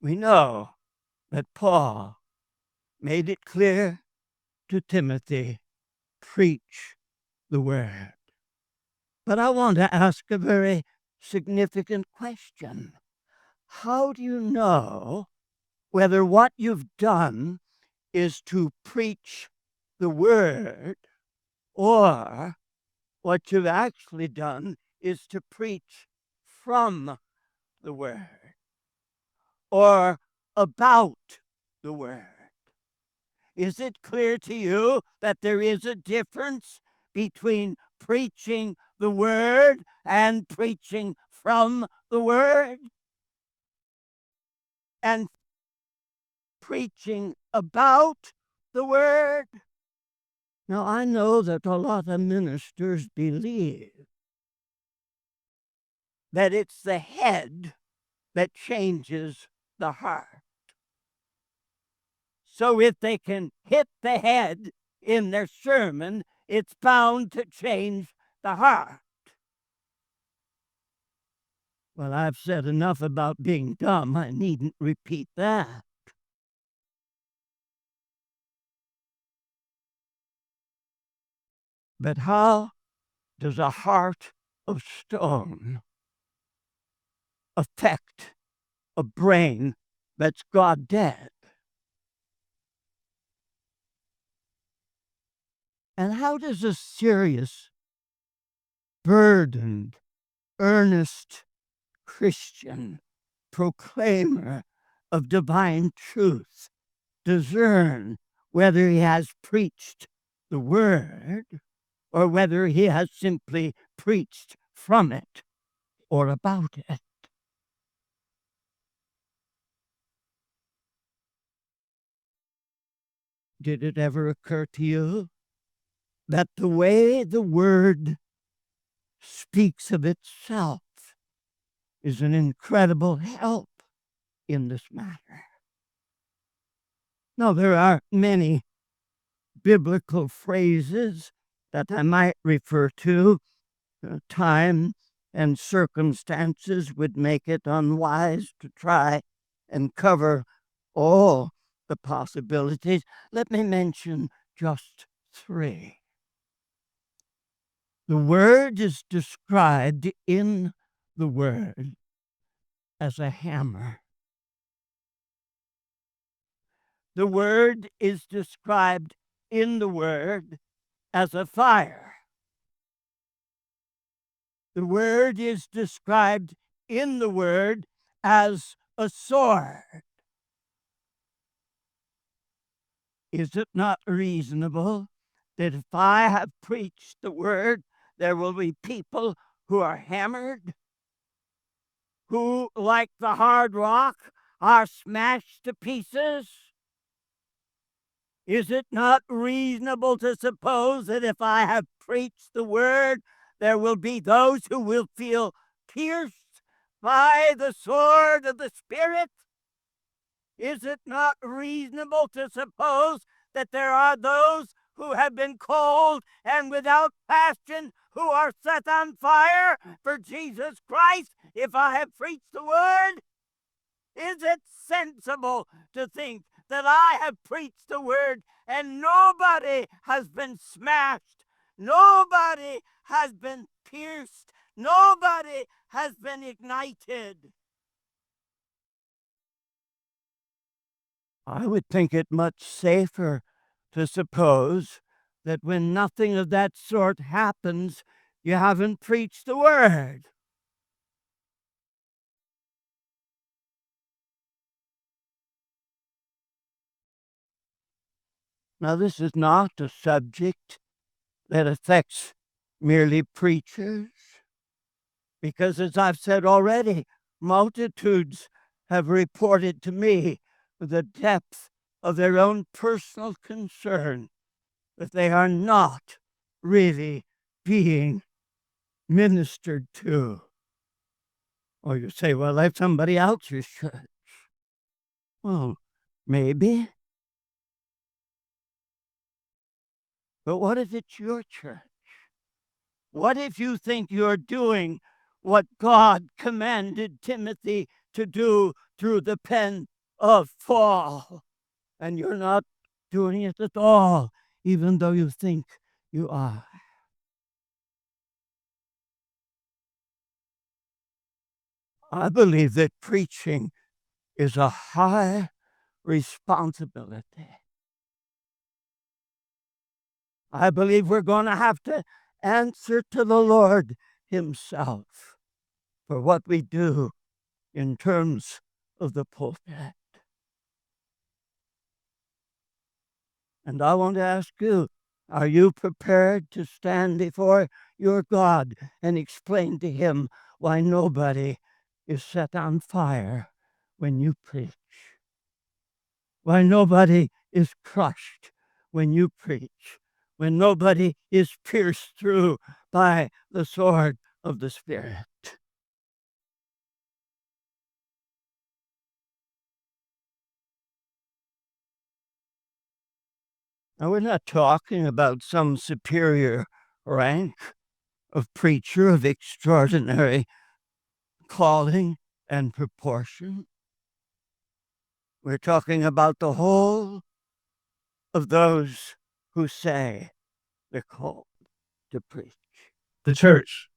We know that Paul made it clear to Timothy, preach the word. But I want to ask a very significant question. How do you know whether what you've done is to preach the word or what you've actually done is to preach from the word or about the word? Is it clear to you that there is a difference between preaching the word and preaching from the word and preaching about the word? Now, I know that a lot of ministers believe that it's the head that changes the heart. So if they can hit the head in their sermon, it's bound to change the heart. Well, I've said enough about being dumb. I needn't repeat that. But how does a heart of stone affect a brain that's God dead? And how does a serious, burdened, earnest Christian proclaimer of divine truth discern whether he has preached the word or whether he has simply preached from it or about it? Did it ever occur to you that the way the word speaks of itself is an incredible help in this matter? Now, there are many biblical phrases that I might refer to. Time and circumstances would make it unwise to try and cover all the possibilities. Let me mention just three. The word is described in the word as a hammer. The word is described in the word as a fire. The word is described in the word as a sword. Is it not reasonable that if I have preached the word, there will be people who are hammered, who, like the hard rock, are smashed to pieces? Is it not reasonable to suppose that if I have preached the word, there will be those who will feel pierced by the sword of the Spirit? Is it not reasonable to suppose that there are those who have been cold and without passion who are set on fire for Jesus Christ if I have preached the word? Is it sensible to think that I have preached the word and nobody has been smashed, nobody has been pierced, nobody has been ignited? I would think it much safer to suppose that when nothing of that sort happens, you haven't preached the word. Now, this is not a subject that affects merely preachers, because, as I've said already, multitudes have reported to me the depth of their own personal concern that they are not really being ministered to. Or you say, well, that's somebody else's church. Well, maybe. But what if it's your church? What if you think you're doing what God commanded Timothy to do through the pen of Paul, and you're not doing it at all, even though you think you are. I believe that preaching is a high responsibility. I believe we're going to have to answer to the Lord Himself for what we do in terms of the pulpit. And I want to ask you, are you prepared to stand before your God and explain to Him why nobody is set on fire when you preach? Why nobody is crushed when you preach? When nobody is pierced through by the sword of the Spirit? Now, we're not talking about some superior rank of preacher of extraordinary calling and proportion. We're talking about the whole of those who say they're called to preach. The church